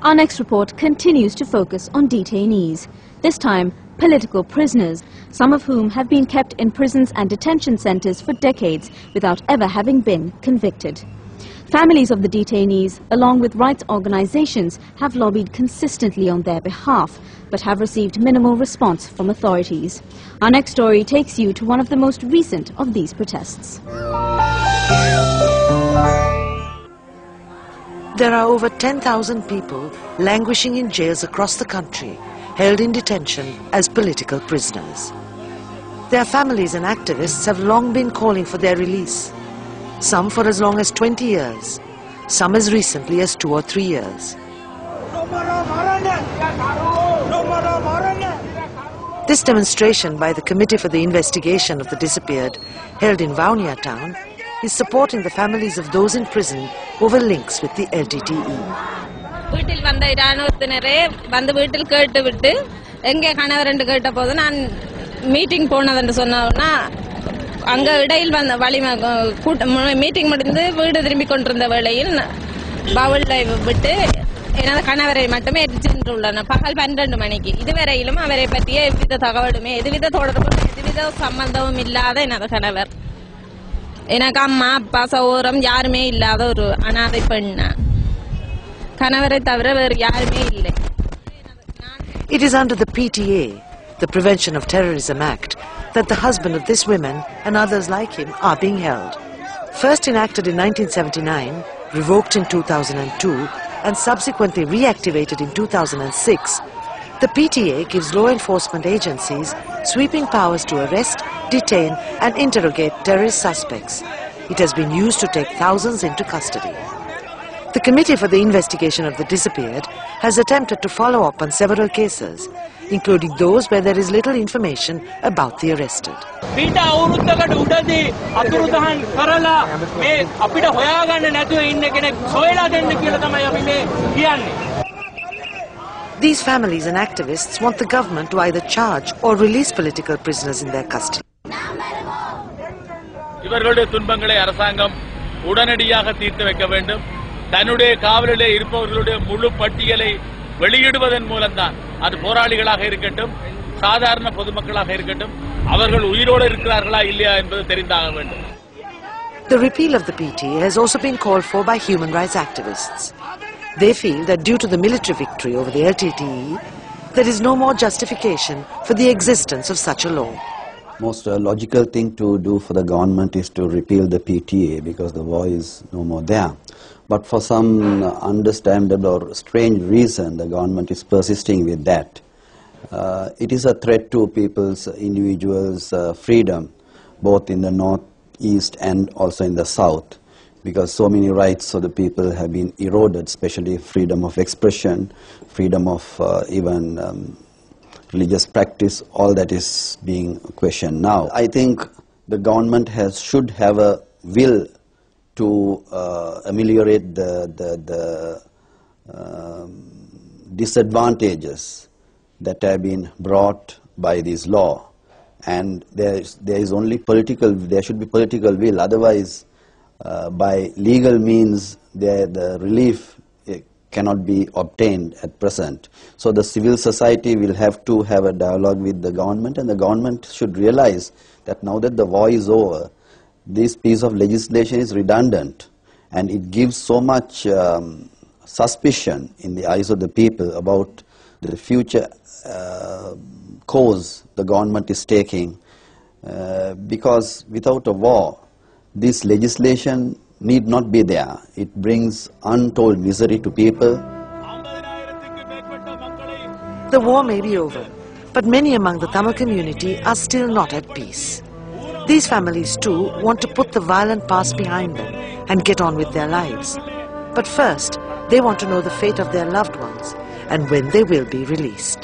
Our next report continues to focus on detainees, this time political prisoners, some of whom have been kept in prisons and detention centres for decades without ever having been convicted. Families of the detainees, along with rights organisations, have lobbied consistently on their behalf, but have received minimal response from authorities. Our next story takes you to one of the most recent of these protests. There are over 10,000 people languishing in jails across the country, held in detention as political prisoners. Their families and activists have long been calling for their release, some for as long as 20 years, some as recently as 2 or 3 years. This demonstration by the Committee for the Investigation of the Disappeared, held in Vaunia town, is supporting the families of those in prison over links with the LTTE. வீட்டில் வந்த இராணுவத்தினரே வந்து வீட்டில் கேட்டுவிட்டு எங்கே கணவர் கேட்டபோது நான் meeting போனதுன்னு சொன்னேன்னா அங்க இடையில் வந்த மீட்டிங் முடிந்து வீடு திரும்பி கொண்டிருந்த வேளையில் பவுல்ல விட்டு எனது கணவரை மட்டுமே எரிச்சென்றுள்ளனர் பகல் 12 மணிக்கு. இதுவரையிலும் அவரை பற்றிய எவ்வித தகவலுமே எதுவித தொடர்பும் எதுவித சம்பந்தமும் இல்லாத எனது கணவர். எனக்கு அம்மா அப்பா சகோதரம் யாருமே இல்லாத ஒரு அனாதை பெண்ணா. கணவரை தவிர வேறு யாருமே இல்லை. It is under the PTA, the Prevention of Terrorism Act, that the husband of this woman and others like him are being held. First enacted in 1979, revoked in 2002, and subsequently reactivated in 2006, the PTA gives law enforcement agencies sweeping powers to arrest, detain and interrogate terrorist suspects. It has been used to take thousands into custody. The Committee for the Investigation of the Disappeared has attempted to follow up on several cases, including those where there is little information about the arrested. These families and activists want the government to either charge or release political prisoners in their custody. இவர்களுடைய துன்பங்களை அரசாங்கம் உடனடியாக தீர்த்து வைக்க வேண்டும். தன்னுடைய காவலிலே இருப்பவர்களுடைய முழு பட்டியலை வெளியிடுவதன் மூலம்தான் அது போராளிகளாக இருக்கட்டும் சாதாரண பொதுமக்களாக இருக்கட்டும் அவர்கள் உயிரோடு இருக்கிறார்களா இல்லையா என்பது தெரிந்தாக வேண்டும். The repeal of the PTA has also been called for by human rights activists. They feel that due to the military victory over the LTTE, there is no more justification for the existence of such a law. Most logical thing to do for the government is to repeal the PTA because the war is no more there. But for some understandable or strange reason, the government is persisting with that. It is a threat to people's, individuals' freedom, both in the north, east and also in the south, because so many rights of the people have been eroded, especially freedom of expression, freedom of even religious practice, all that is being questioned now. I think the government should have a will to ameliorate the disadvantages that have been brought by this law, and there should be political will. Otherwise, by legal means, the relief cannot be obtained at present. So the civil society will have to have a dialogue with the government, and the government should realize that now that the war is over, this piece of legislation is redundant, and it gives so much suspicion in the eyes of the people about the future course the government is taking, because without a war, this legislation need not be there. It brings untold misery to people. The war may be over, but many among the Tamil community are still not at peace. These families too want to put the violent past behind them and get on with their lives. But first, they want to know the fate of their loved ones and when they will be released.